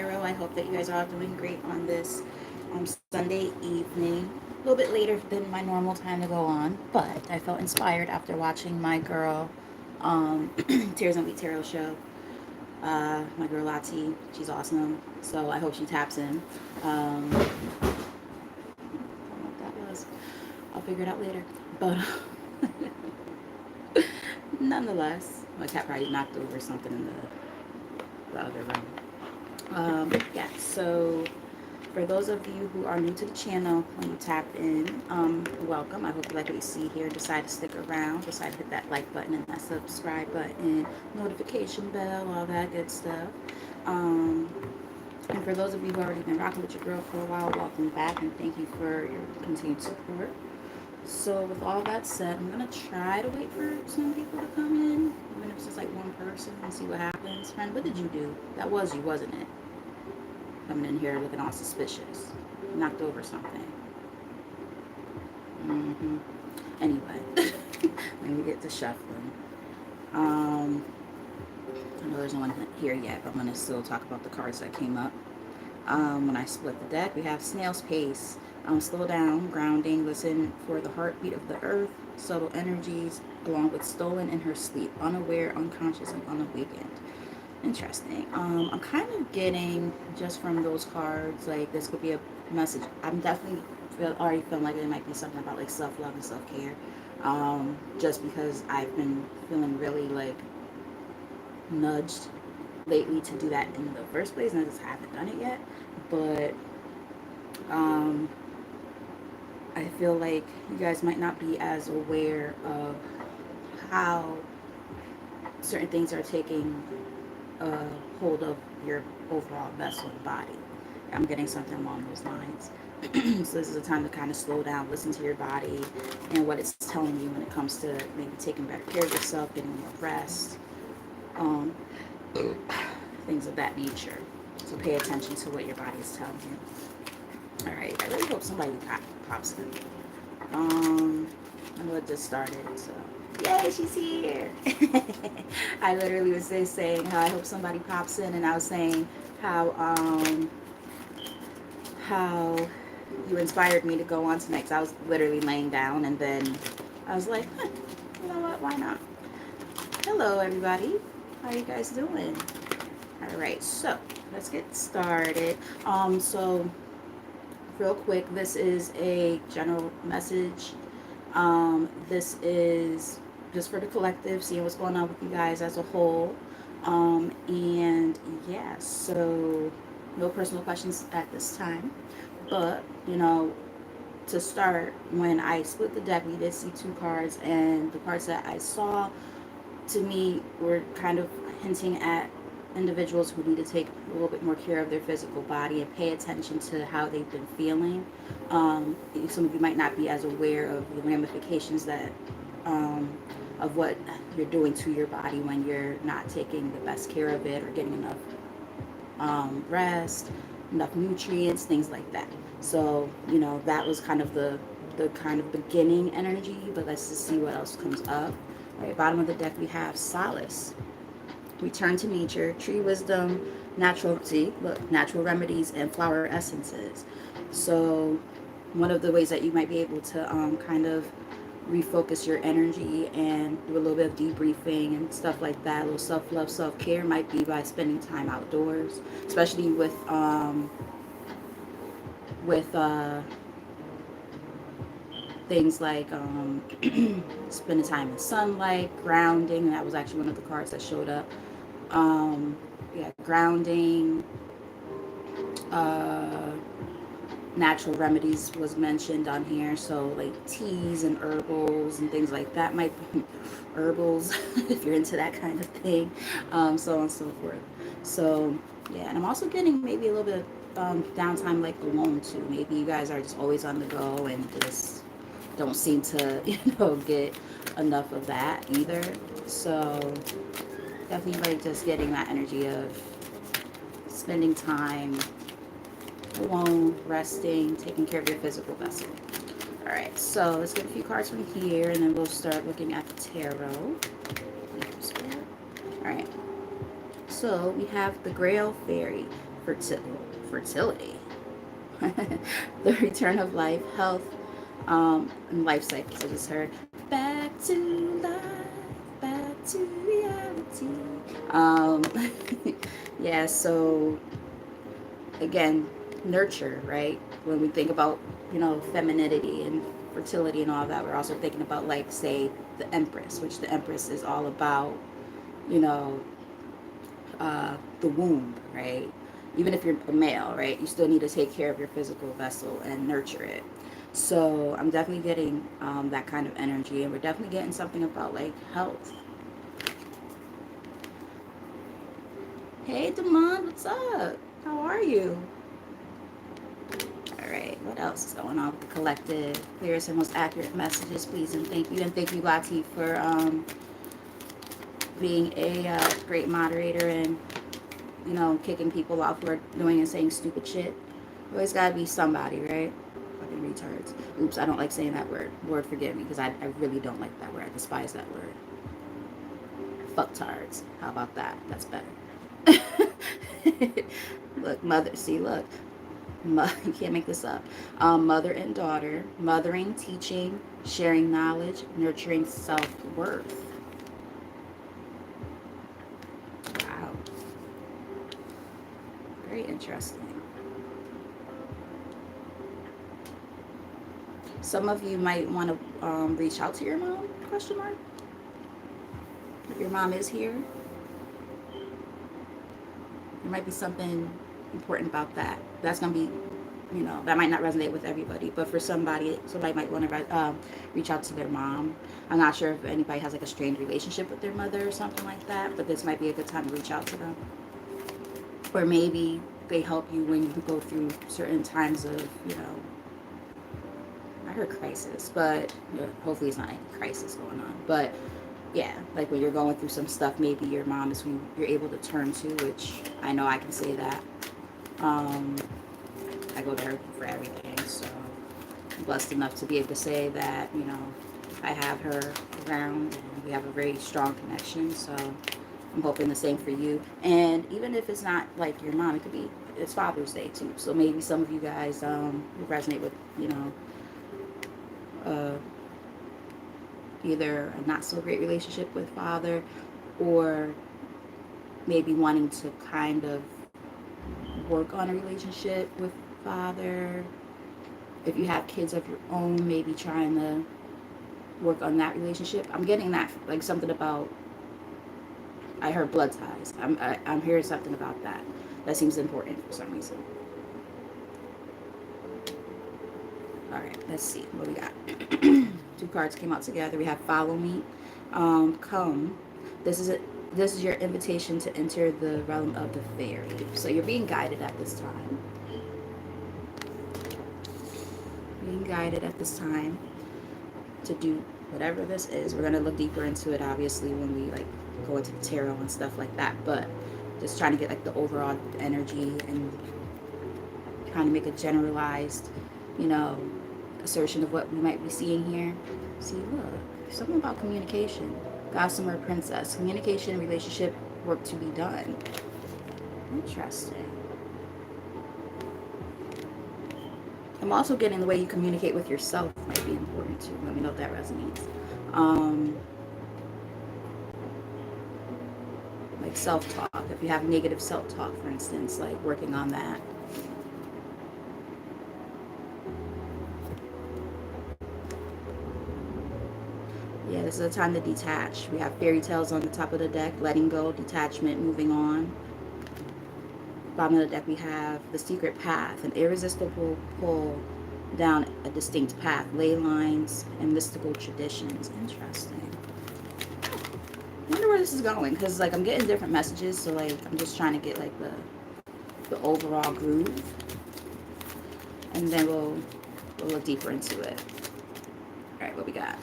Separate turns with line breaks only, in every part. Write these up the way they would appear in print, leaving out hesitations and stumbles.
Tarot. I hope that you guys are all doing great on this Sunday evening. A little bit later than my normal time to go on, but I felt inspired after watching my girl Tears and Wheat Tarot show. My girl Lati, she's awesome. So I hope she taps in. I don't know what that was. I'll figure it out later. But nonetheless, my cat probably knocked over something in the other room. Yeah, so for those of you who are new to the channel, when you tap in, welcome. I hope you like what you see here. Decide to stick around. Decide to hit that like button and that subscribe button, notification bell, all that good stuff. Um, and for those of you who already been rocking with your girl for a while, welcome back and thank you for your continued support. So with all that said, I'm gonna try to wait for some people to come in, even if it's just like one person, and see what happens. Friend, what did you do? That was you, wasn't it? Coming in here looking all suspicious. Knocked over something. Anyway, let me get to shuffling. I know there's no one here yet, but I'm gonna still talk about the cards that came up. When I split the deck, we have Snail's Pace. Slow down, grounding, listen for the heartbeat of the earth, subtle energies, along with stolen in her sleep, unaware, unconscious, and unawakened. Interesting. I'm kind of getting just from those cards, like this could be a message. I'm definitely already feeling like it might be something about like self-love and self-care. Just because I've been feeling really like nudged lately to do that in the first place, and I just haven't done it yet. But I feel like you guys might not be as aware of how certain things are taking hold of your overall vessel and body. I'm getting something along those lines. So this is a time to kind of slow down, listen to your body and what it's telling you when it comes to maybe taking better care of yourself, getting more rest, um, things of that nature. So pay attention to what your body is telling you. All right, I really hope somebody pops in. I know it just started, so yay, she's here. I literally was just saying how I hope somebody pops in, and I was saying how you inspired me to go on tonight. Cause I was literally laying down, and then I was like, you know what? Why not? Hello, everybody. How are you guys doing? All right, so let's get started. So real quick, this is a general message. This is just for the collective, seeing what's going on with you guys as a whole. And yeah, so no personal questions at this time. But, you know, to start, when I split the deck, we did see two cards, and the cards that I saw to me were kind of hinting at individuals who need to take a little bit more care of their physical body and pay attention to how they've been feeling. Some of you might not be as aware of the ramifications that of what you're doing to your body when you're not taking the best care of it or getting enough rest, enough nutrients, things like that. So, you know, that was kind of the kind of beginning energy, but let's just see what else comes up. All right, bottom of the deck we have Solace. Return to nature, tree wisdom, natural remedies, and flower essences. So one of the ways that you might be able to kind of refocus your energy and do a little bit of debriefing and stuff like that, a little self-love, self-care, might be by spending time outdoors, especially with things like spending time in sunlight, grounding. That was actually one of the cards that showed up. Yeah, grounding, uh, natural remedies was mentioned on here. So like teas and herbals and things like that might be herbals if you're into that kind of thing, so on and so forth. So yeah, and I'm also getting maybe a little bit of downtime like alone too. Maybe you guys are just always on the go and just don't seem to get enough of that either. So definitely like just getting that energy of spending time alone, resting, taking care of your physical vessel. All right, so let's get a few cards from here, and then we'll start looking at the tarot. All right, so we have the Grail Fairy. fertility, the return of life, health, and life cycles. I just heard back to life, back to reality. Um, yeah, so again, nurture, right? When we think about, femininity and fertility and all that, we're also thinking about, like, say, the Empress, which the Empress is all about, you know, the womb, right? Even if you're a male, right, you still need to take care of your physical vessel and nurture it. So I'm definitely getting that kind of energy, and we're definitely getting something about, like, health. Hey, Damon, what's up? How are you? All right, what else is going on with the collective? Clearest and most accurate messages, please, and thank you. And thank you, Lati, for being a great moderator and, kicking people off who are doing and saying stupid shit. Always gotta be somebody, right? Fucking retards. Oops, I don't like saying that word. Lord, forgive me, because I really don't like that word. I despise that word. Fucktards. How about that? That's better. Look, mother, see, look. You can't make this up. Mother and daughter, mothering, teaching, sharing knowledge, nurturing self-worth. Wow. Very interesting. Some of you might want to reach out to your mom, question mark. If your mom is here, there might be something important about that. That's going to be, that might not resonate with everybody, but for somebody might want to reach out to their mom. I'm not sure if anybody has like a strained relationship with their mother or something like that, but this might be a good time to reach out to them. Or maybe they help you when you go through certain times of, I heard crisis, but hopefully it's not any crisis going on. But yeah, like when you're going through some stuff, maybe your mom is who you're able to turn to, which I know I can say that. I go to her for everything, so I'm blessed enough to be able to say that, I have her around and we have a very strong connection, so I'm hoping the same for you. And even if it's not like your mom, it's Father's Day too, so maybe some of you guys resonate with, either a not so great relationship with father, or maybe wanting to kind of work on a relationship with father. If you have kids of your own, maybe trying to work on that relationship. I'm getting that, like, something about, I heard blood ties. I'm hearing something about that. That seems important for some reason. All right, let's see what we got. Two cards came out together. We have follow me, come. This is your invitation to enter the realm of the fairy. So you're being guided at this time. Being guided at this time to do whatever this is. We're gonna look deeper into it, obviously, when we like go into the tarot and stuff like that. But just trying to get like the overall energy and kind of make a generalized, assertion of what we might be seeing here. See, look, something about communication. Gossamer Princess. Communication, relationship, work to be done. Interesting. I'm also getting the way you communicate with yourself might be important too. Let me know if that resonates. Like self-talk. If you have negative self-talk, for instance, like working on that. Yeah, this is a time to detach. We have fairy tales on the top of the deck. Letting go, detachment, moving on. Bottom of the deck we have the secret path, an irresistible pull down a distinct path, ley lines, and mystical traditions. Interesting. I wonder where this is going, because like I'm getting different messages, so like I'm just trying to get like the overall groove, and then we'll look deeper into it. All right, what we got?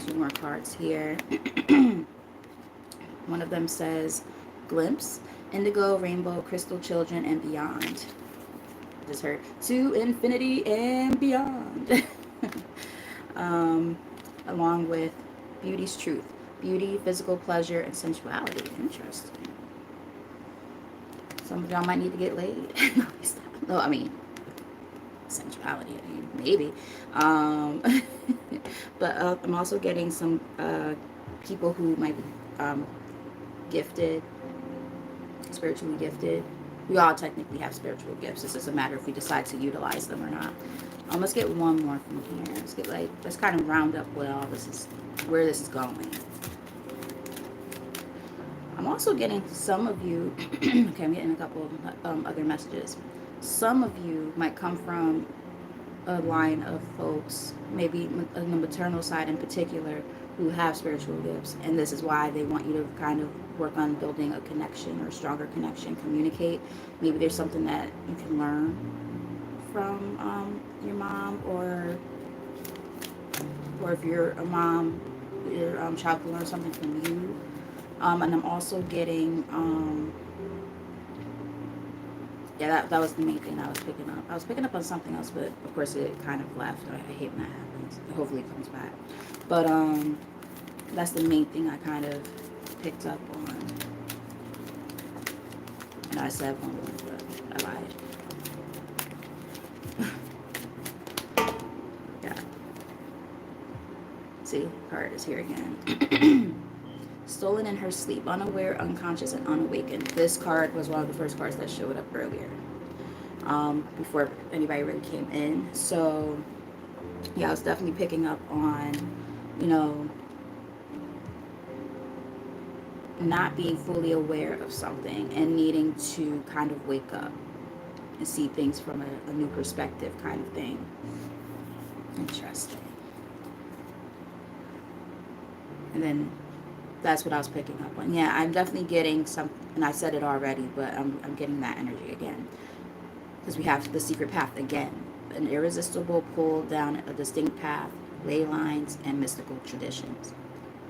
Two more cards here. One of them says glimpse, indigo, rainbow, crystal children, and beyond. Just heard to infinity and beyond. Along with beauty's truth, beauty, physical pleasure, and sensuality. Interesting. Some of y'all might need to get laid. No, I mean, sensuality, I mean, maybe. Um, but I'm also getting some people who might be gifted, spiritually gifted. We all technically have spiritual gifts. It's just a matter if we decide to utilize them or not. Let's get one more from here. Let's kind of round up where where this is going. I'm also getting some of you, okay, I'm getting a couple of other messages. Some of you might come from a line of folks, maybe on the maternal side in particular, who have spiritual gifts. And this is why they want you to kind of work on building a connection or a stronger connection, communicate. Maybe there's something that you can learn from your mom, or if you're a mom, your child can learn something from you. And I'm also getting, yeah, that was the main thing I was picking up. I was picking up on something else, but of course it kind of left. I hate when that happens. Hopefully it comes back. But that's the main thing I kind of picked up on. And I said one more, but I lied. Yeah. See, card is here again. Stolen in her sleep, unaware, unconscious, and unawakened. This card was one of the first cards that showed up earlier, before anybody really came in. So, yeah, I was definitely picking up on, you know, not being fully aware of something and needing to kind of wake up and see things from a new perspective kind of thing. Interesting. And then that's what I was picking up on. Yeah, I'm definitely getting some, and I said it already, but I'm getting that energy again. Because we have the secret path again. An irresistible pull down a distinct path, ley lines, and mystical traditions.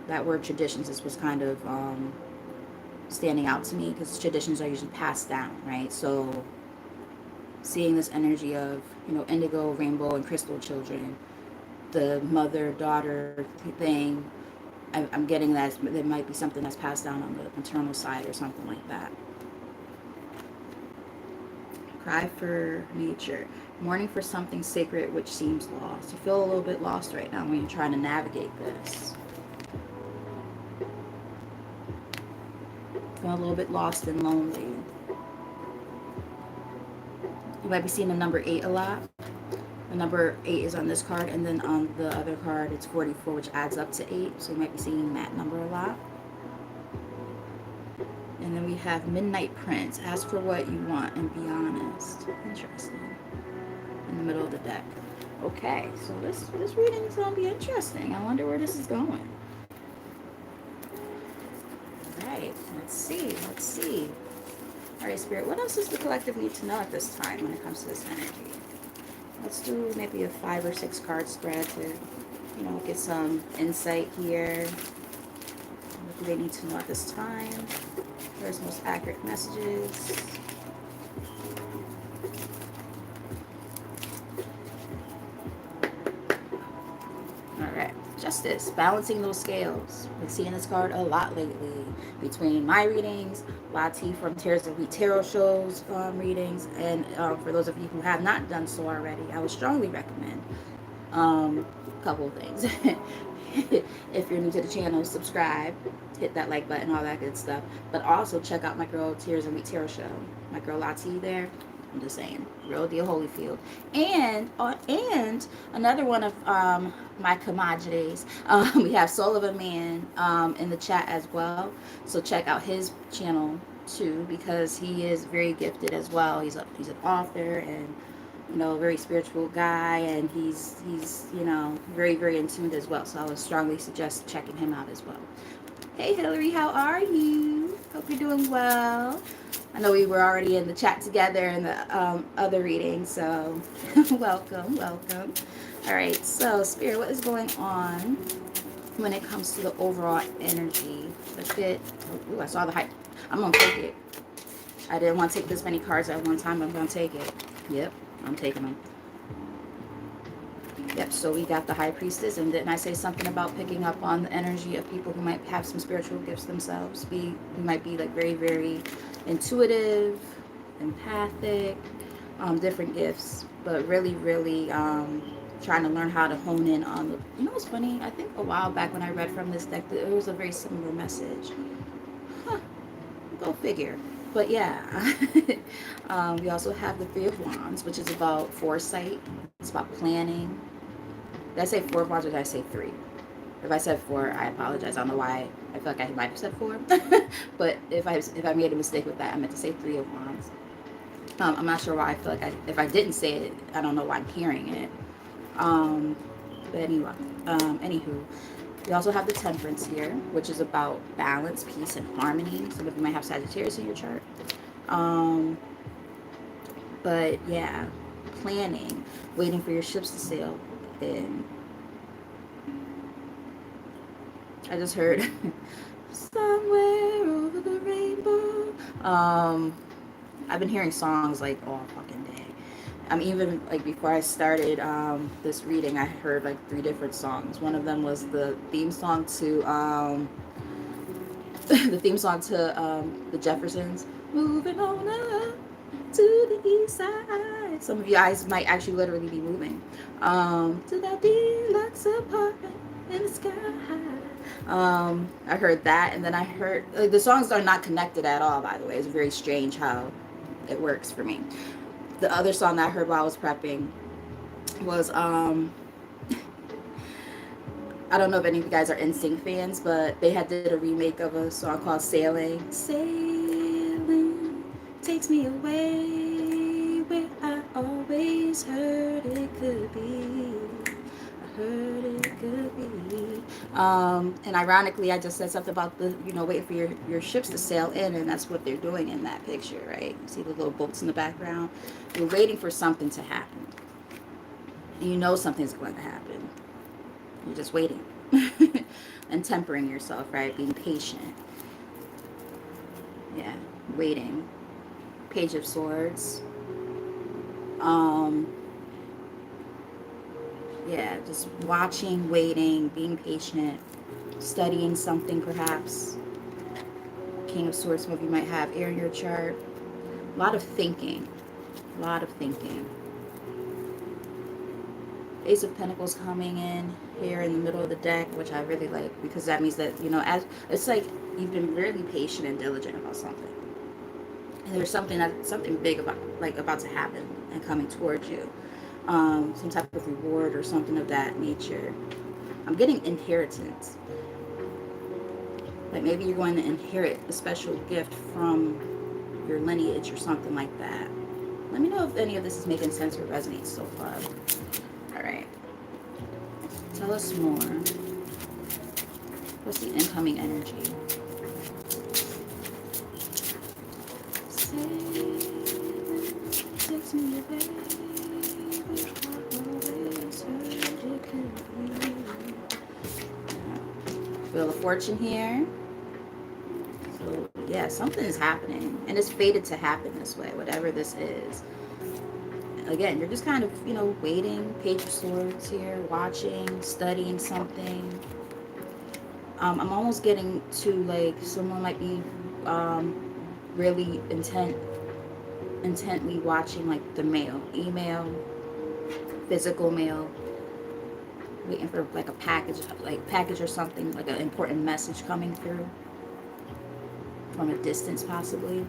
That word traditions is what's kind of standing out to me, because traditions are usually passed down, right? So seeing this energy of, you know, indigo, rainbow, and crystal children, the mother-daughter thing, I'm getting that there might be something that's passed down on the maternal side or something like that. Cry for nature. Mourning for something sacred which seems lost. You feel a little bit lost right now when you're trying to navigate this. Feel a little bit lost and lonely. You might be seeing the number 8 a lot. The number 8 is on this card, and then on the other card it's 44, which adds up to 8. So you might be seeing that number a lot. And then we have Midnight Prince. Ask for what you want and be honest. Interesting. In the middle of the deck. Okay, so this reading is going to be interesting. I wonder where this is going. Alright, let's see. Alright, Spirit, what else does the collective need to know at this time when it comes to this energy? Let's do maybe a 5 or 6 card spread to, you know, get some insight here. What do they need to know at this time? Where's most accurate messages? Alright, Justice, balancing those scales. Been seeing this card a lot lately. Between my readings, Lati from Tears of Wheat Tarot shows readings, and for those of you who have not done so already, I would strongly recommend a couple of things. If you're new to the channel, subscribe, hit that like button, all that good stuff. But also check out my girl Tears of Wheat Tarot show. My girl Lati there. I'm just saying, real deal Holyfield. And another one of my comadres, we have Soul of a Man in the chat as well. So check out his channel too, because he is very gifted as well. He's an author and, you know, a very spiritual guy, and he's you know, very, very in tune as well. So I would strongly suggest checking him out as well. Hey Hillary, how are you? Hope you're doing well. I know we were already in the chat together in the other reading, so welcome. All right, so Spirit, what is going on when it comes to the overall energy? Let's get, ooh, I saw the hype. I'm going to take it. I didn't want to take this many cards at one time, but I'm going to take it. Yep, I'm taking them. Yep, so we got the High Priestess, and didn't I say something about picking up on the energy of people who might have some spiritual gifts themselves? Who might be like very, very intuitive, empathic, different gifts, but really, really trying to learn how to hone in on the. You know what's funny? I think a while back when I read from this deck, it was a very similar message. Huh, go figure. But yeah, we also have the Three of Wands, which is about foresight. It's about planning. Did I say Four of Wands or did I say three? If I said four, I apologize. I don't know why. I feel like I might have said four. But if I made a mistake with that, I meant to say Three of Wands. I'm not sure why. I feel like if I didn't say it, I don't know why I'm hearing it. Um, but anyway, anywho, we also have the Temperance here, which is about balance, peace, and harmony. Some of you might have Sagittarius in your chart. Um, but yeah, planning, waiting for your ships to sail in. I just heard somewhere over the rainbow. I've been hearing songs like all fucking day. Even like before I started this reading, I heard like 3 different songs. One of them was the theme song to the Jeffersons. Moving on up to the east side. Some of you guys might actually literally be moving to that deluxe apartment in the sky. I heard that, and then I heard like, the songs are not connected at all. By the way, it's very strange how it works for me. The other song that I heard while I was prepping was I don't know if any of you guys are NSYNC fans, but they did a remake of a song called Sailing. Sailing takes me away where I always heard it could be. I heard it could be. And ironically, I just said something about waiting for your ships to sail in, and that's what they're doing in that picture, right? You see the little boats in the background? You're waiting for something to happen. You know something's going to happen. You're just waiting. And tempering yourself, right? Being patient. Yeah, waiting. Page of Swords. Yeah, just watching, waiting, being patient, studying something perhaps. King of Swords, some of you might have air in your chart. A lot of thinking. A lot of thinking. Ace of Pentacles coming in here in the middle of the deck, which I really like, because that means that, as it's like you've been really patient and diligent about something. And there's something big about to happen and coming towards you. Some type of reward or something of that nature. I'm getting inheritance. Like maybe you're going to inherit a special gift from your lineage or something like that. Let me know if any of this is making sense or resonates so far. All right. Tell us more. What's the incoming energy? Takes me away. Wheel of Fortune here. So yeah, something is happening, and it's fated to happen this way, whatever this is. Again, you're just kind of, waiting. Page of Swords here, watching, studying something. I'm almost getting to like someone might be really intently watching like the mail, email, physical mail, waiting for like a package or something, like an important message coming through from a distance possibly.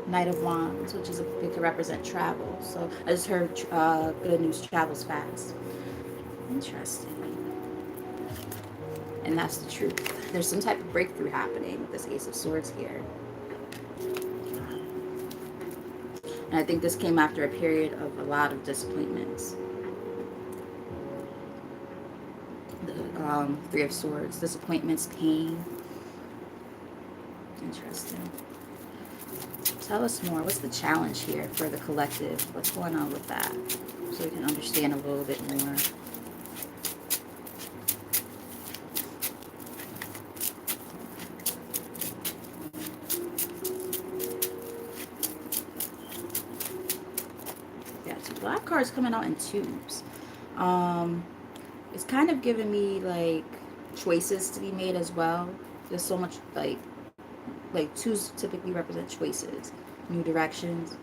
Knight of Wands, which it could represent travel. So I just heard good news travels fast. Interesting. And that's the truth. There's some type of breakthrough happening with this Ace of Swords here. And I think this came after a period of a lot of disappointments. The Three of Swords, disappointments, pain. Interesting. Tell us more. What's the challenge here for the collective? What's going on with that? So we can understand a little bit more. Yeah, so black cards coming out in tubes. It's kind of giving me like choices to be made as well. There's so much like like twos typically represent choices, new directions.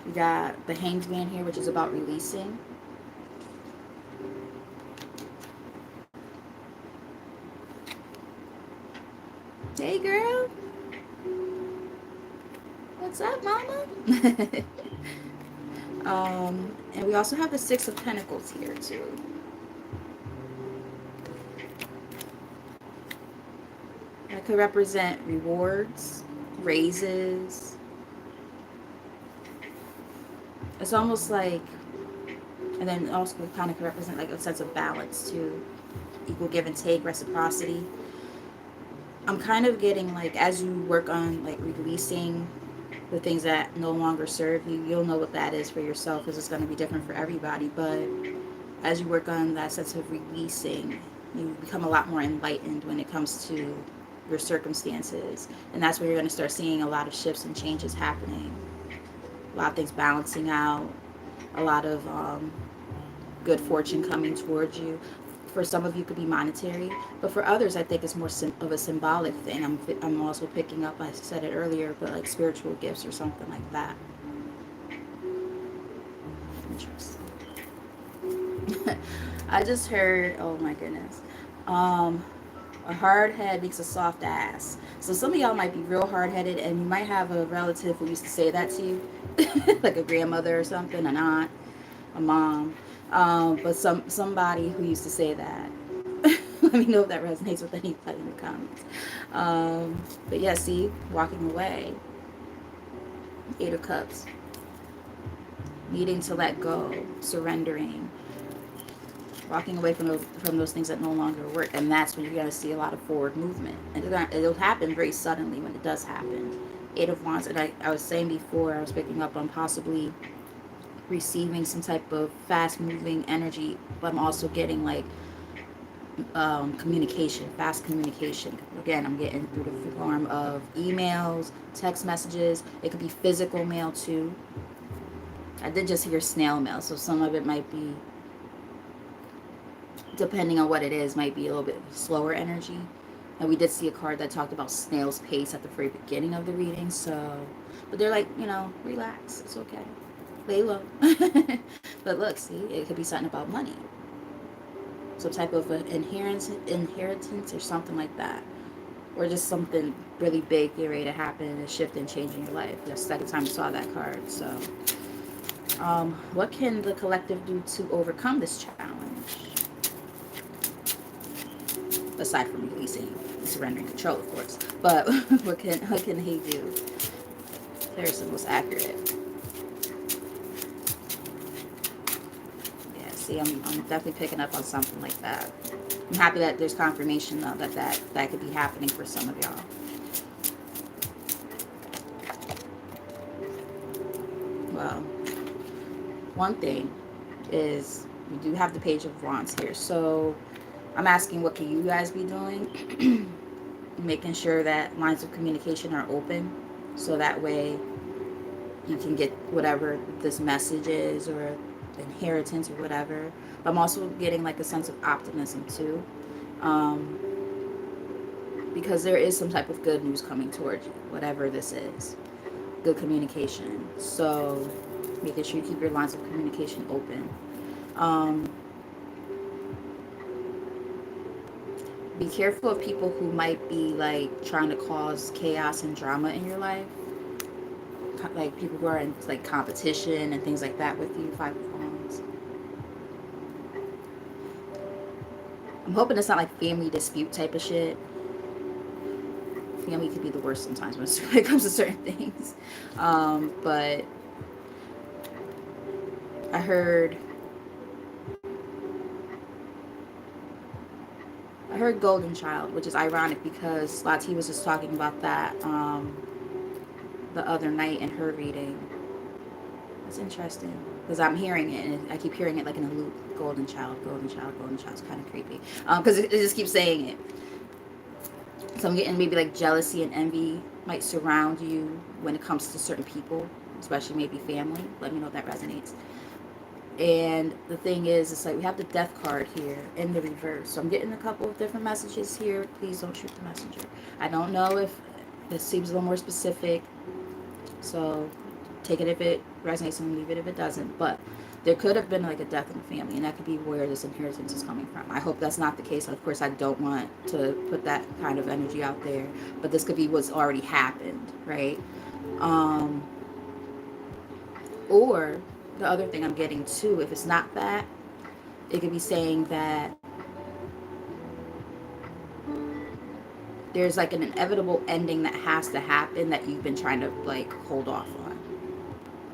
We got the Hanged Man here, which is about releasing. Hey girl, what's up, mama? And we also have the Six of Pentacles here too. That could represent rewards, raises. It's almost like, and then also kind of could represent like a sense of balance too, equal give and take, reciprocity. I'm kind of getting like, as you work on like releasing the things that no longer serve you, you'll know what that is for yourself, because it's going to be different for everybody. But as you work on that sense of releasing, you become a lot more enlightened when it comes to your circumstances, and that's where you're going to start seeing a lot of shifts and changes happening, a lot of things balancing out, a lot of good fortune coming towards you. For some of you, it could be monetary, but for others, I think it's more of a symbolic thing. I'm also picking up, I said it earlier, but like spiritual gifts or something like that. Interesting. I just heard, oh my goodness, a hard head makes a soft ass. So some of y'all might be real hard headed, and you might have a relative who used to say that to you, like a grandmother or something, an aunt, a mom. But somebody who used to say that. Let me know if that resonates with anybody in the comments. But yeah, see, walking away. Eight of Cups. Needing to let go, surrendering, walking away from those things that no longer work. And that's when you're going to see a lot of forward movement. And it'll happen very suddenly when it does happen. Eight of Wands. And I was saying before, I was picking up on possibly receiving some type of fast moving energy, but I'm also getting like communication, fast communication. Again, I'm getting through the form of emails, text messages. It could be physical mail too. I did just hear snail mail, so some of it might be, depending on what it is, might be a little bit slower energy. And we did see a card that talked about snail's pace at the very beginning of the reading. So, but they're like, relax, it's okay, lay low. But look, see, it could be something about money, some type of inheritance or something like that, or just something really big getting ready to happen, a shift and changing your life. That's the second time I saw that card. So what can the collective do to overcome this challenge, aside from releasing and surrendering control, of course? But what can he do? There's the most accurate. See, I'm definitely picking up on something like that. I'm happy that there's confirmation though that could be happening for some of y'all. Well, one thing is we do have the Page of Wands here, so I'm asking, what can you guys be doing? Making sure that lines of communication are open, so that way you can get whatever this message is, or inheritance or whatever. But I'm also getting like a sense of optimism too, because there is some type of good news coming towards you, whatever this is. Good communication. So making sure you keep your lines of communication open. Be careful of people who might be like trying to cause chaos and drama in your life, like people who are in like competition and things like that with you. Five of Wands. I'm hoping it's not like family dispute type of shit. Family could be the worst sometimes when it comes to certain things. But I heard golden child, which is ironic because Lati was just talking about that the other night in her reading. That's interesting because I'm hearing it and I keep hearing it like in a loop. Golden child, golden child, golden child. It's kind of creepy because it just keeps saying it. So I'm getting maybe like jealousy and envy might surround you when it comes to certain people, especially maybe family. Let me know if that resonates. And the thing is, it's like we have the death card here in the reverse. So I'm getting a couple of different messages here. Please don't shoot the messenger. I don't know if This seems a little more specific. So take it if it resonates and leave it if it doesn't. But there could have been like a death in the family, and that could be where this inheritance is coming from. I hope that's not the case. Of course, I don't want to put that kind of energy out there, but this could be what's already happened, right? Um, or the other thing I'm getting too, if it's not that, it could be saying that there's like an inevitable ending that has to happen that you've been trying to like hold off on.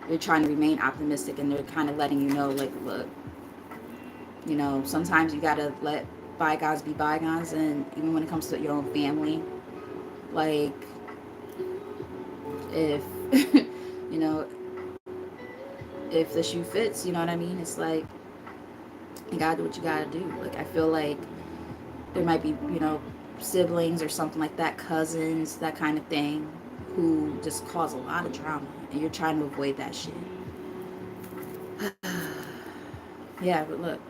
You're trying to remain optimistic, and they're kind of letting you know, like, look, sometimes you gotta let bygones be bygones, and even when it comes to your own family, like, if you know, if the shoe fits, you know what I mean? It's like you gotta do what you gotta do. Like, I feel like there might be, siblings or something like that, cousins, that kind of thing, who just cause a lot of drama, and you're trying to avoid that shit. Yeah, but look,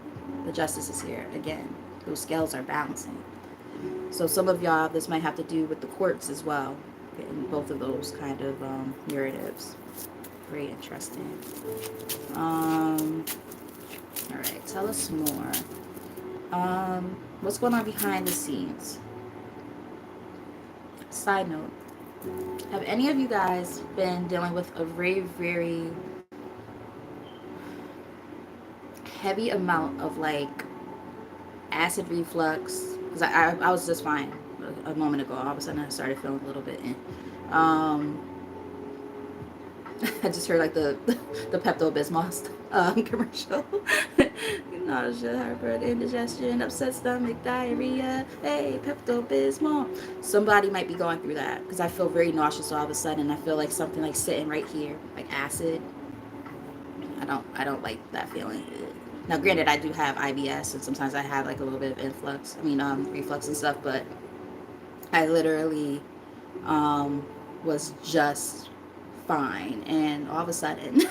the justice is here again. Those scales are balancing. So some of y'all, this might have to do with the courts as well, in both of those kind of narratives. Very interesting. All right, tell us more. What's going on behind the scenes? Side note, have any of you guys been dealing with a very, very heavy amount of like acid reflux? Because I was just fine a moment ago. All of a sudden I started feeling a little bit um I just heard like the Pepto-Bismol commercial. Nausea, heartburn, indigestion, upset stomach, diarrhea. Hey, Pepto-Bismol. Somebody might be going through that because I feel very nauseous all of a sudden. I feel like something like sitting right here, like acid. I don't like that feeling. Now, granted, I do have IBS, and sometimes I have like a little bit of reflux and stuff. But I literally was just fine, and all of a sudden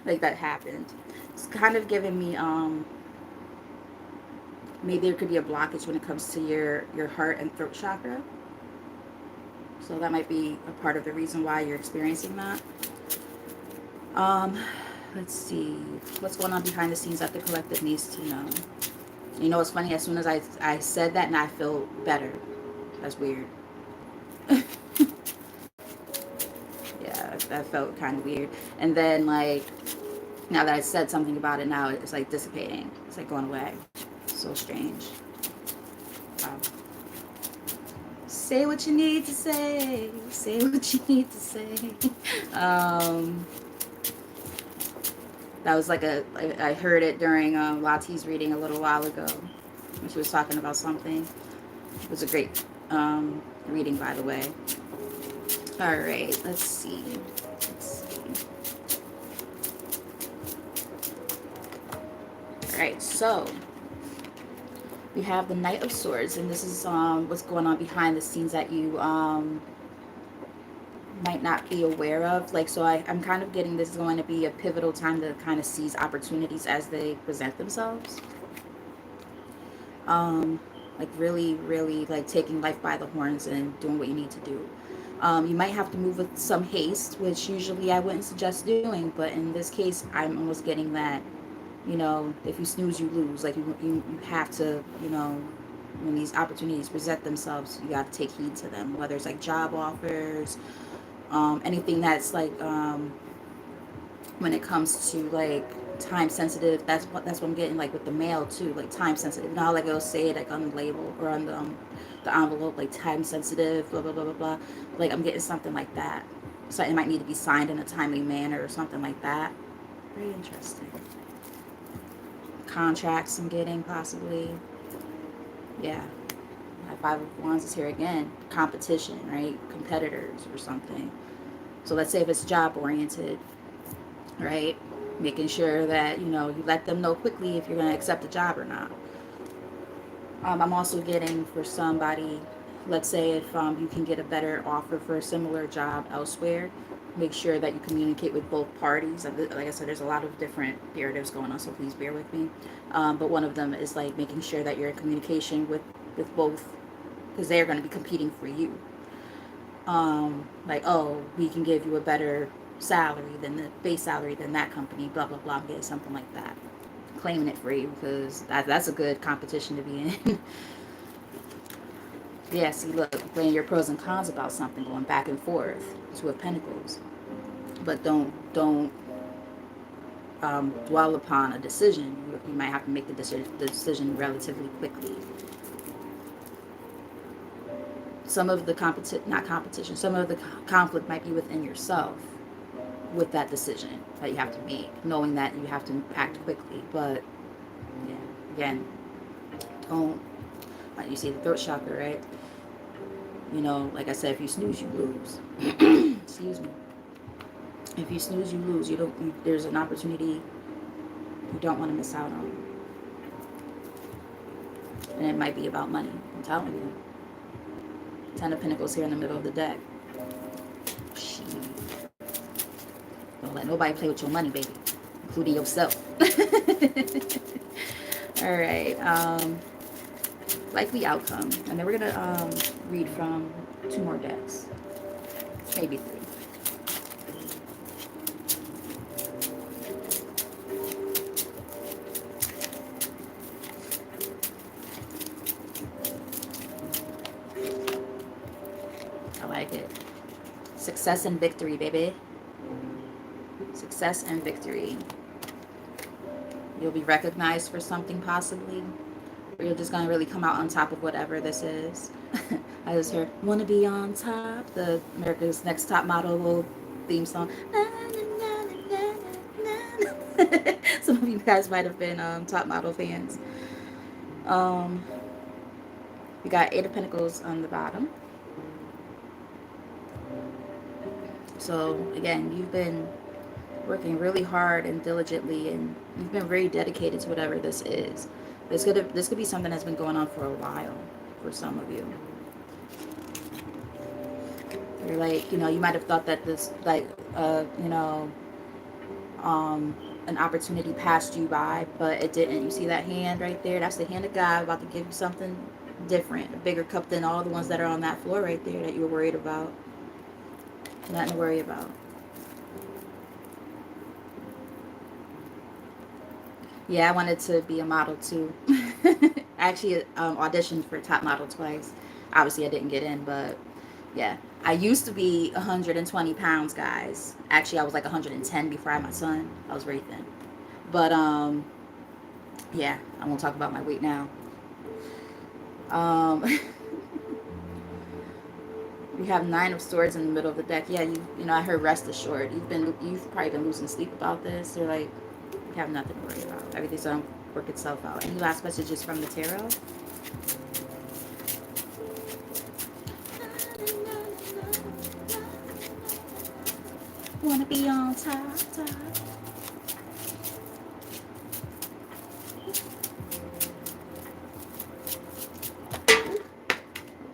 like that happened. It's kind of giving me maybe there could be a blockage when it comes to your heart and throat chakra, so that might be a part of the reason why you're experiencing that. um let's see what's going on behind the scenes that the collective needs to know. It's funny, as soon as I said that, and I feel better. That's weird. Yeah, that felt kind of weird. And then, like, now that I said something about it, now it's like dissipating. It's like going away. So strange. Wow. Say what you need to say. Say what you need to say. That was like I heard it during Lati's reading a little while ago when she was talking about something. It was a great reading, by the way. All right, let's see. All right, so we have the Knight of Swords, and this is what's going on behind the scenes that you might not be aware of. Like, so I'm kind of getting this is going to be a pivotal time to kind of seize opportunities as they present themselves. Like really, really like taking life by the horns and doing what you need to do. You might have to move with some haste, which usually I wouldn't suggest doing, but in this case, I'm almost getting that, if you snooze, you lose. Like, you have to, when these opportunities present themselves, you got to take heed to them, whether it's like job offers, anything that's like, when it comes to like time sensitive, that's what I'm getting, like with the mail too, like time sensitive. Like it'll say like on the label or on the envelope, like time sensitive, blah blah blah blah blah. Like, I'm getting something like that. So it might need to be signed in a timely manner or something like that. Very interesting. Contracts I'm getting, possibly. Yeah. My Five of Wands is here again. Competition, right? Competitors or something. So let's say if it's job oriented, right? Making sure that, you let them know quickly if you're going to accept the job or not. I'm also getting for somebody, let's say if you can get a better offer for a similar job elsewhere, make sure that you communicate with both parties. Like I said, there's a lot of different narratives going on, so please bear with me. But one of them is like making sure that you're in communication with both, because they're going to be competing for you. Like, oh, we can give you a better salary than the base salary than that company, blah blah blah, get something like that, claiming it for you, because that's a good competition to be in. Yeah, see, look, playing your pros and cons about something, going back and forth. Two of Pentacles, but don't dwell upon a decision. You might have to make the decision relatively quickly. Some of the not competition, some of the conflict might be within yourself with that decision that you have to make, knowing that you have to act quickly. But yeah, again, don't. You see the throat chakra, right? You know, like I said, if you snooze, you lose. Excuse me. If you snooze, you lose. You don't. There's an opportunity you don't want to miss out on, and it might be about money. I'm telling you. Ten of Pentacles here in the middle of the deck. Shit. Don't let nobody play with your money, baby, including yourself. All right. Likely outcome, and then we're gonna read from two more decks, maybe three. I like it. Success and victory, baby. Success and victory. You'll be recognized for something possibly, or you're just gonna really come out on top of whatever this is. I just heard "Wanna Be on Top," the America's Next Top Model little theme song. Some of you guys might have been Top Model fans. Um, we got Eight of Pentacles on the bottom. So again, you've been working really hard and diligently, and you've been very dedicated to whatever this is. This could be something that's been going on for a while for some of you. You're like, you know, you might have thought that this, like, you know, an opportunity passed you by, but it didn't. You see that hand right there? That's the hand of God about to give you something different, a bigger cup than all the ones that are on that floor right there that you were worried about. Nothing to worry about. Yeah, I wanted to be a model too. I actually auditioned for Top Model twice. Obviously, I didn't get in, but yeah. I used to be 120 pounds, guys. Actually, I was like 110 before I had my son. I was very thin. But yeah, I won't talk about my weight now. Um, we have Nine of Swords in the middle of the deck. Yeah, you know, I heard rest assured. You've probably been losing sleep about this. You're like, you have nothing to worry about. Everything's gonna work itself out. Any last messages from the tarot? Wanna be on top, top.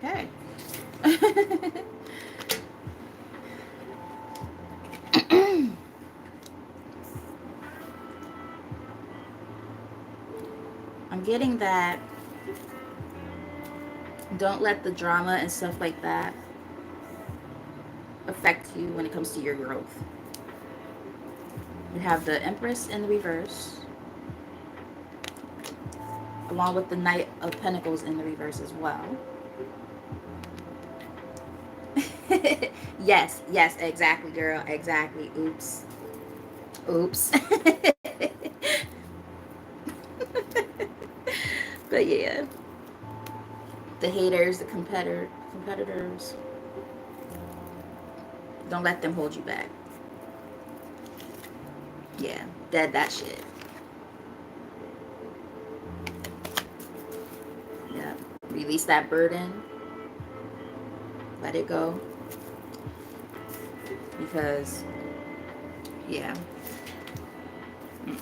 Okay. I'm getting that. Don't let the drama and stuff like that affect you when it comes to your growth. We have the Empress in the reverse, along with the Knight of Pentacles in the reverse as well. Yes, yes, exactly, girl, exactly. Oops. Oops. But yeah, the haters, the competitors, don't let them hold you back. Yeah, dead that shit. Yeah, release that burden, let it go, because yeah, we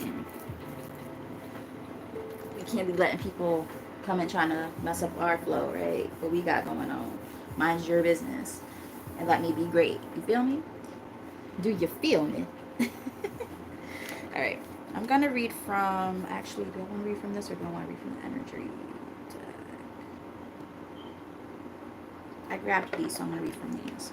can't be letting people come and trying to mess up our flow, right? What we got going on. Mind your business and let me be great. You feel me? Do you feel me? All right. I'm going to read from, actually, do I want to read from this or do I want to read from the energy? I grabbed these, so I'm going to read from these.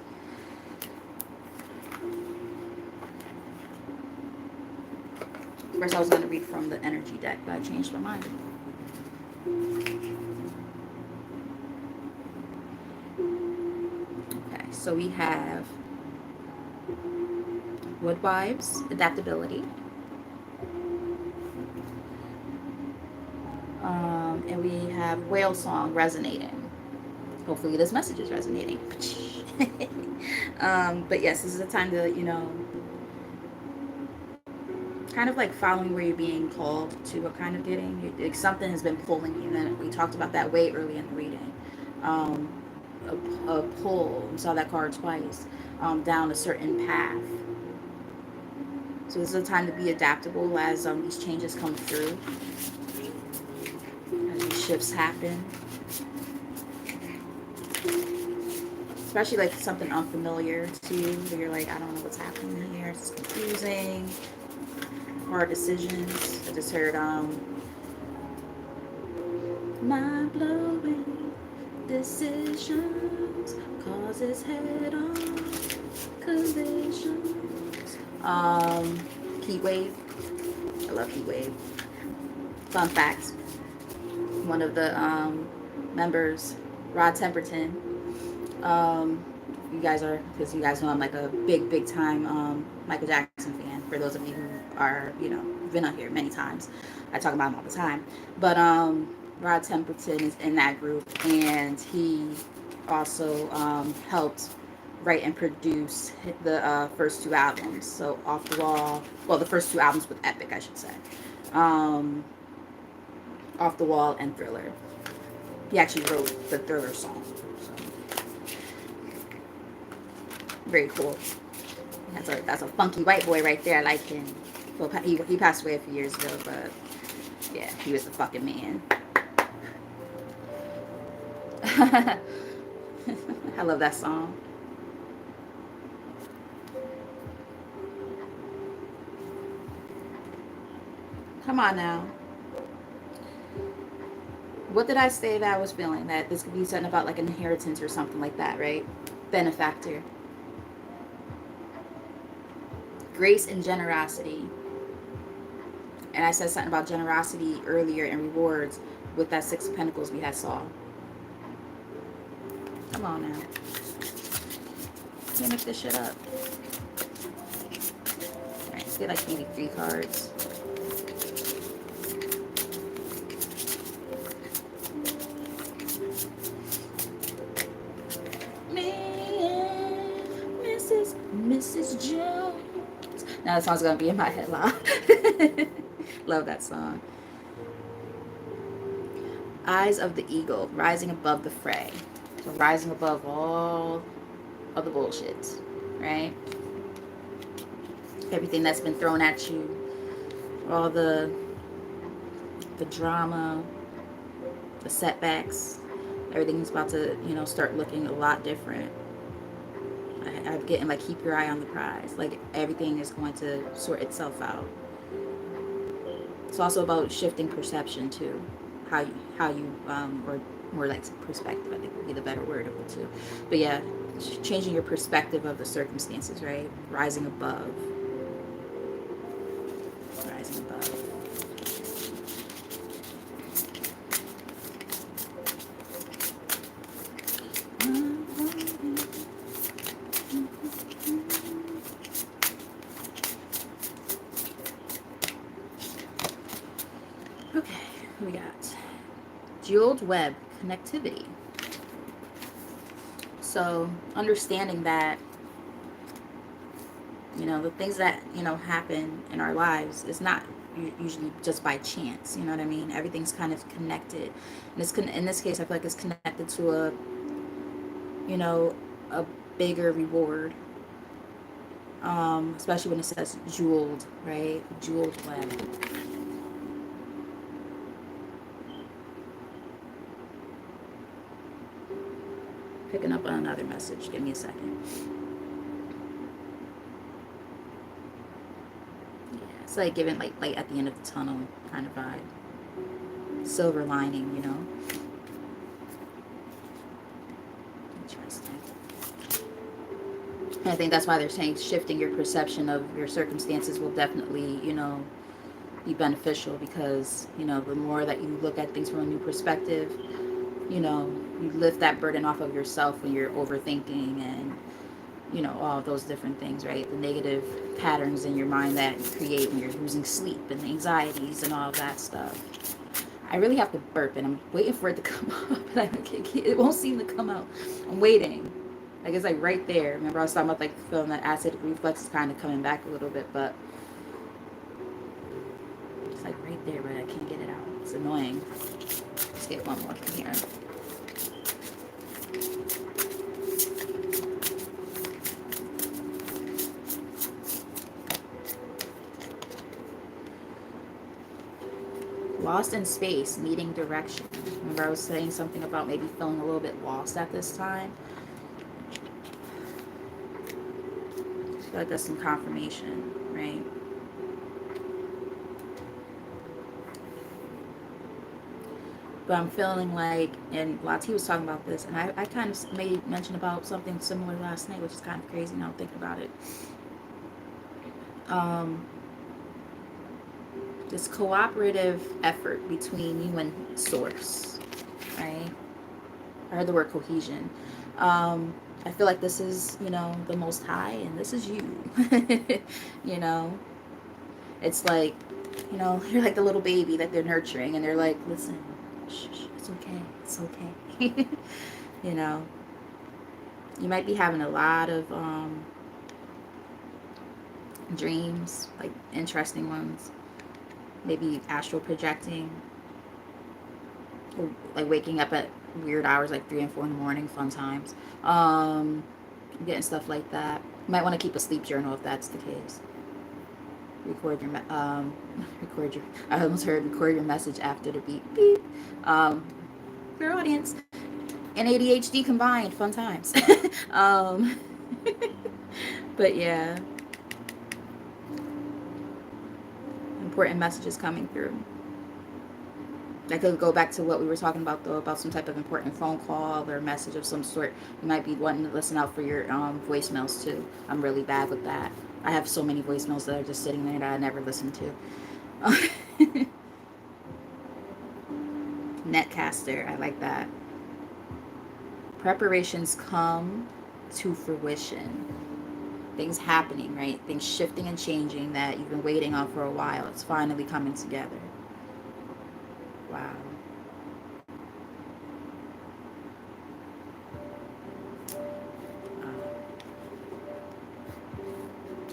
First, I was going to read from the energy deck, but I changed my mind. Okay, so we have Woodwives, adaptability. And we have Whale Song, resonating. Hopefully this message is resonating. But yes, this is a time to, kind of like following where you're being called to, what kind of getting. Like something has been pulling you. And we talked about that way early in the reading. Um, a pull, we saw that card twice, down a certain path. So this is a time to be adaptable as these changes come through, as these shifts happen. Especially like something unfamiliar to you, where you're like, I don't know what's happening here. It's confusing. Hard decisions. I just heard mind-blowing decisions causes head-on collisions. Heat wave. I love heat wave. Fun fact: one of the members, Rod Temperton. You guys are, because you guys know I'm like a big time Michael Jackson fan. For those of you who are, been on here many times, I talk about him all the time. But Rod Temperton is in that group, and he also helped write and produce the first two albums. So Off the Wall, well, the first two albums with Epic, I should say. Off the Wall and Thriller. He actually wrote the Thriller song. Very cool. That's a funky white boy right there. I like him. Well, he passed away a few years ago, but yeah, he was the fucking man. I love that song. Come on now. What did I say that I was feeling? That this could be something about like an inheritance or something like that, right? Benefactor. Grace and generosity. And I said something about generosity earlier and rewards with that Six of Pentacles we had saw. Come on now. Can't make this shit up. Alright, let's get like maybe 3 cards. Mrs. Jones. Now that song's gonna be in my head loud. Love that song. Eyes of the Eagle, rising above the fray. So rising above all of the bullshit, right? Everything that's been thrown at you, all the drama, the setbacks, everything's about to, start looking a lot different. I'm getting like, keep your eye on the prize. Like everything is going to sort itself out. It's also about shifting perception too. How you or more like perspective, I think would be the better word of the two. But yeah, changing your perspective of the circumstances, right? Rising above. Rising above. Okay, we got jeweled web connectivity. So understanding that, the things that, happen in our lives is not usually just by chance, you know what I mean? Everything's kind of connected. And it's in this case, I feel like it's connected to a bigger reward. Especially when it says jeweled, right? Jeweled web. Picking up on another message. Give me a second. Yeah, it's like giving like light at the end of the tunnel kind of vibe. Silver lining, Let me try something. And I think that's why they're saying shifting your perception of your circumstances will definitely, you know, be beneficial, because, you know, the more that you look at things from a new perspective, you know, you lift that burden off of yourself when you're overthinking and, you know, all of those different things, right? The negative patterns in your mind that you create when you're losing sleep and the anxieties and all of that stuff. I really have to burp, and I'm waiting for it to come up, and it won't seem to come out. I'm waiting. Like, it's like right there. Remember I was talking about like feeling that acid reflux is kind of coming back a little bit, but it's like right there, but I can't get it out. It's annoying. Let's get one more from here. Lost in space, needing direction. Remember I was saying something about maybe feeling a little bit lost at this time? I feel like that's some confirmation, right? But I'm feeling like, and Lati was talking about this, and I kind of made mention about something similar last night, which is kind of crazy now thinking about it. This cooperative effort between you and source, right? I heard the word cohesion. I feel like this is, you know, the Most High, and this is you. You know, it's like, you know, you're like the little baby that they're nurturing, and they're like, listen, shh, it's okay, it's okay. You know, you might be having a lot of dreams, like interesting ones, maybe astral projecting, or like waking up at weird hours like 3 and 4 in the morning, fun times, getting stuff like that. You might want to keep a sleep journal if that's the case. Record your record your, I almost heard record your message after the beep beep. Your audience and ADHD combined, fun times. um but yeah, important messages coming through. I could go back to what we were talking about, though, about some type of important phone call or message of some sort. You might be wanting to listen out for your voicemails too. I'm really bad with that. I have so many voicemails that are just sitting there that I never listen to. Netcaster, I like that. Preparations come to fruition. Things happening, right? Things shifting and changing that you've been waiting on for a while. It's finally coming together. Wow.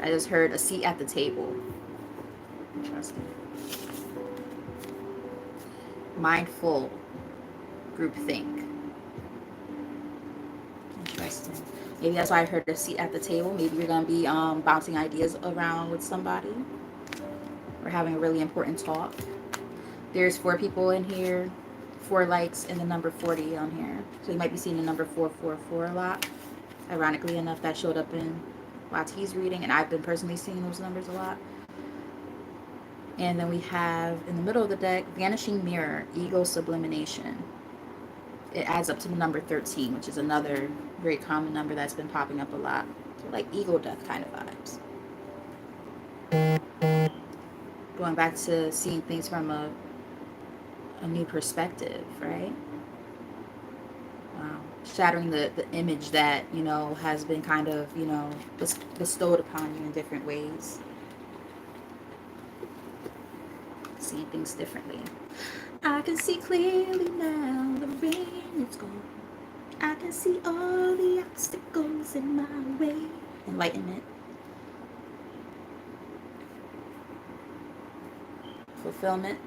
I just heard a seat at the table. Interesting. Mindful groupthink. Interesting. Maybe that's why I heard a seat at the table. Maybe you're going to be bouncing ideas around with somebody, or having a really important talk. There's 4 people in here, 4 lights, and the number 40 on here. So you might be seeing the number 444 a lot. Ironically enough, that showed up in Lati's reading, and I've been personally seeing those numbers a lot. And then we have, in the middle of the deck, Vanishing Mirror, Ego Sublimation. It adds up to the number 13, which is another very common number that's been popping up a lot. So like ego death kind of vibes. Going back to seeing things from a new perspective, right? Shattering the image that, you know, has been kind of, you know, bestowed upon you in different ways. Seeing things differently. I can see clearly now, the rain is gone. I can see all the obstacles in my way. Enlightenment. Fulfillment.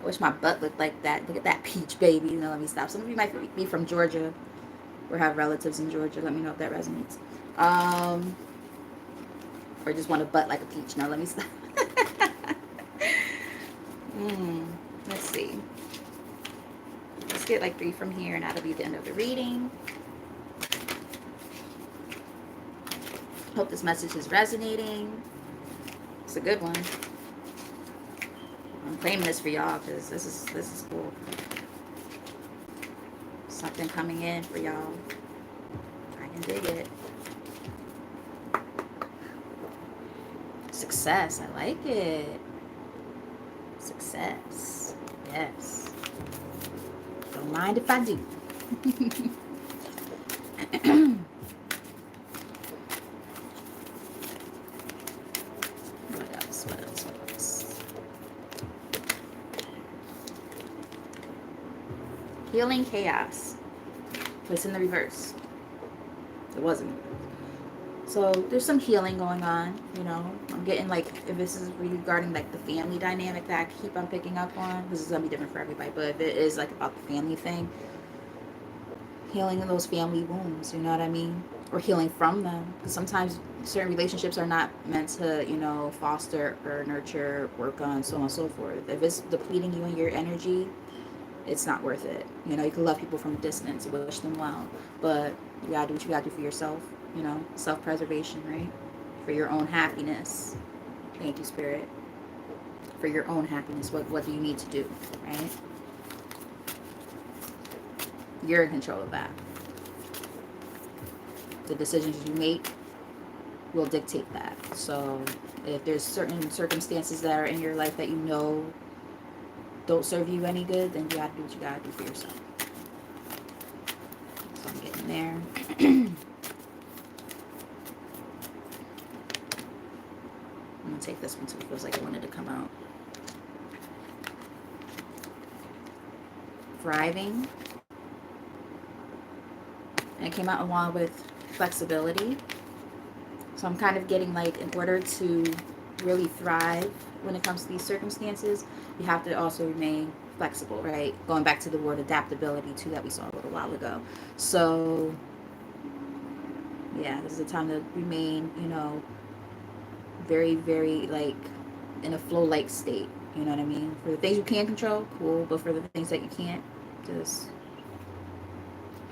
I wish my butt looked like that. Look at that peach baby. You know, let me stop. Some of you might be from Georgia or have relatives in Georgia. Let me know if that resonates. Or just want a butt like a peach. No, let me stop. Let's see. Let's get like 3 from here, and that'll be the end of the reading. Hope this message is resonating. It's a good one. I'm claiming this for y'all because this is cool. Something coming in for y'all. I can dig it. Success. I like it. Success. Yes. Don't mind if I do. What else? What else? What else? Healing chaos. But it's in the reverse. It wasn't. So there's some healing going on, you know. I'm getting like, if this is regarding like the family dynamic that I keep on picking up on, this is gonna be different for everybody. But if it is like about the family thing, healing those family wounds, you know what I mean? Or healing from them. Because sometimes certain relationships are not meant to, you know, foster or nurture, work on, so on and so forth. If it's depleting you and your energy, it's not worth it. You know, you can love people from a distance, wish them well, but you gotta do what you gotta do for yourself, you know, self-preservation, right? For your own happiness. Thank you, Spirit. For your own happiness, what do you need to do, right? You're in control of that. The decisions you make will dictate that. So if there's certain circumstances that are in your life that you know don't serve you any good, then you gotta do what you gotta do for yourself. So I'm getting there. I'm gonna take this one too. It feels like it wanted to come out. Thriving. And it came out along with flexibility. So I'm kind of getting like, in order to really thrive when it comes to these circumstances, you have to also remain flexible, right? Going back to the word adaptability too that we saw a little while ago. So yeah, this is a time to remain, you know, very, very like in a flow-like state. You know what I mean? For the things you can control, cool. But for the things that you can't, just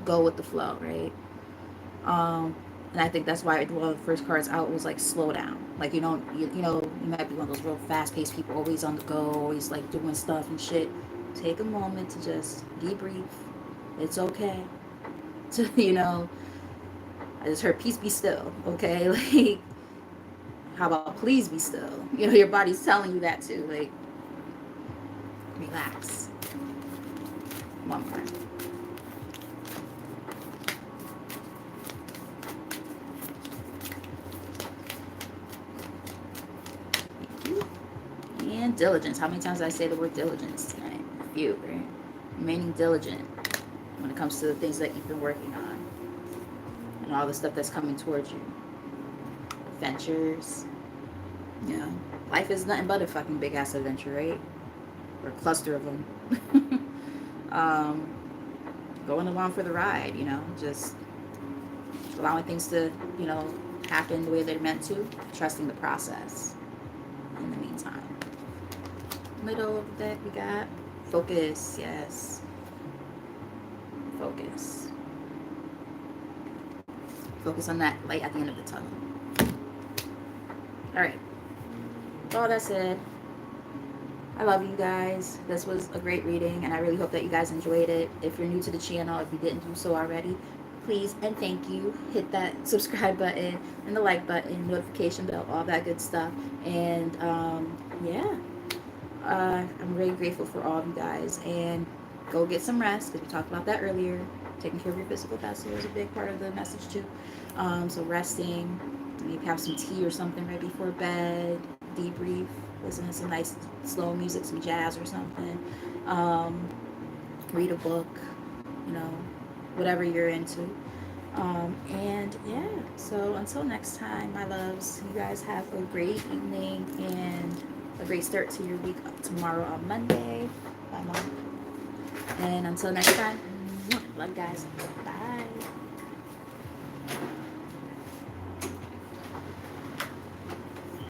go with the flow, right? And I think that's why one of the first cards out was like slow down. Like you don't, you know, you might be one of those real fast-paced people, always on the go, always like doing stuff and shit. Take a moment to just debrief. It's okay to, you know. I just heard peace be still, okay? Like, how about please be still? You know, your body's telling you that too. Like, relax. One more. And diligence. How many times did I say the word diligence tonight? A few, right? Remaining diligent when it comes to the things that you've been working on and all the stuff that's coming towards you. Adventures. Yeah. Life is nothing but a fucking big ass adventure, right? Or a cluster of them. Going along for the ride, you know, just allowing things to, you know, happen the way they're meant to, trusting the process in the meantime. Middle of the deck we got focus. Yes, focus on that light at the end of the tunnel. All right, with all that said, I love you guys. This was a great reading and I really hope that you guys enjoyed it. If you're new to the channel, if you didn't do so already, please and thank you, hit that subscribe button and the like button, notification bell, all that good stuff. And yeah, I'm really grateful for all of you guys, and go get some rest because we talked about that earlier. Taking care of your physical vessel is a big part of the message too. So resting, maybe have some tea or something right before bed, debrief, listen to some nice slow music, some jazz or something, read a book, you know, whatever you're into. And yeah, so until next time, my loves, you guys have a great evening and a great start to your week tomorrow on Monday. Bye, Mom. And until next time, love guys. Bye.